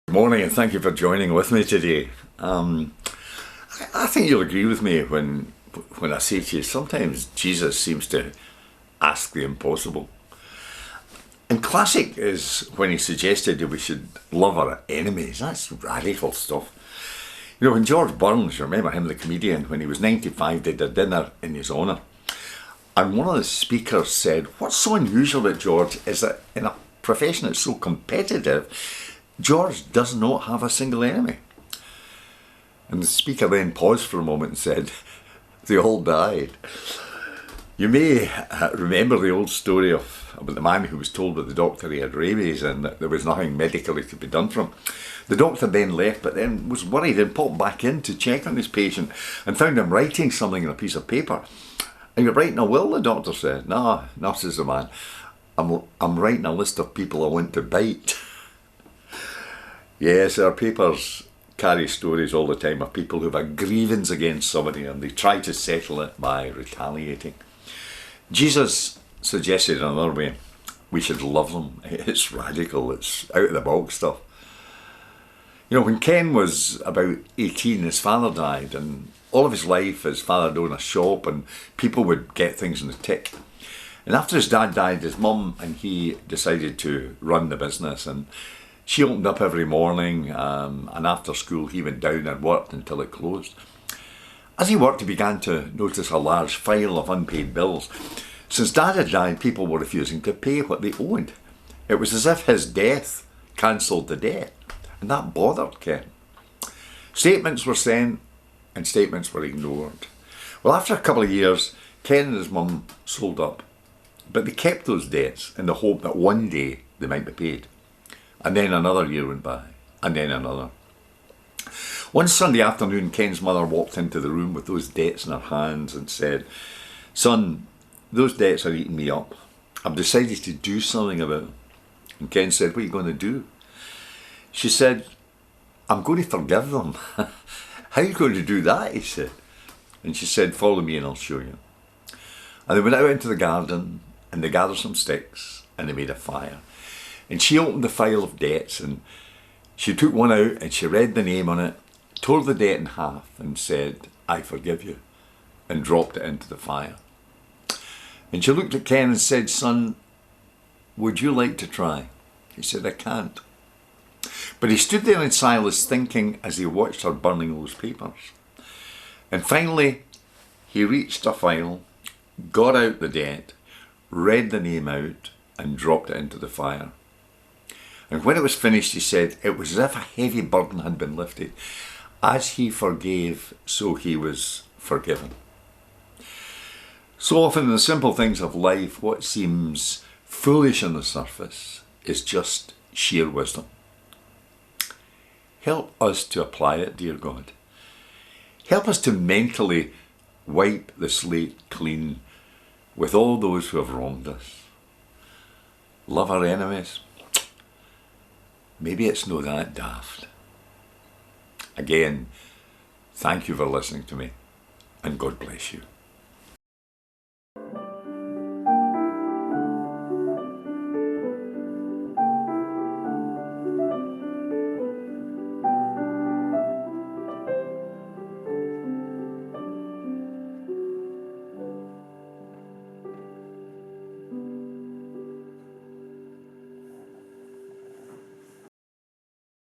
Good morning and thank you for joining with me today. I think you'll agree with me when I say to you, sometimes Jesus seems to ask the impossible. And classic is when he suggested that we should love our enemies. That's radical stuff. You know, when George Burns, remember him, the comedian, when he was 95, did a dinner in his honour. And one of the speakers said, what's so unusual about George is that in a profession that's so competitive, George does not have a single enemy. And the speaker then paused for a moment and said, they all died. You may remember the old story about the man who was told by the doctor he had rabies and that there was nothing medically to be done for him. The doctor then left, but then was worried and popped back in to check on his patient and found him writing something on a piece of paper. "And you're writing a will?" the doctor said. "No, says the man. I'm writing a list of people I want to bite." Yes, our papers carry stories all the time of people who have a grievance against somebody and they try to settle it by retaliating. Jesus suggested another way. We should love them. It's radical, it's out of the box stuff. You know, when Ken was about 18, his father died, and all of his life his father had owned a shop and people would get things in the tick. And after his dad died, his mum and he decided to run the business, and she opened up every morning, and after school he went down and worked until it closed. As he worked, he began to notice a large file of unpaid bills. Since Dad had died, people were refusing to pay what they owed. It was as if his death cancelled the debt, and that bothered Ken. Statements were sent and statements were ignored. Well, after a couple of years, Ken and his mum sold up, but they kept those debts in the hope that one day they might be paid. And then another year went by, and then another. One Sunday afternoon, Ken's mother walked into the room with those debts in her hands and said, "Son, those debts are eating me up. I've decided to do something about them." And Ken said, "What are you going to do?" She said, "I'm going to forgive them." "How are you going to do that?" he said. And she said, "Follow me and I'll show you." And they went out into the garden and they gathered some sticks and they made a fire. And she opened the file of debts and she took one out and she read the name on it, tore the debt in half and said, "I forgive you," and dropped it into the fire. And she looked at Ken and said, "Son, would you like to try?" He said, "I can't." But he stood there in silence thinking as he watched her burning those papers. And finally, he reached a file, got out the debt, read the name out and dropped it into the fire. And when it was finished, he said, it was as if a heavy burden had been lifted. As he forgave, so he was forgiven. So often in the simple things of life, what seems foolish on the surface is just sheer wisdom. Help us to apply it, dear God. Help us to mentally wipe the slate clean with all those who have wronged us. Love our enemies. Maybe it's no that daft. Again, thank you for listening to me, and God bless you.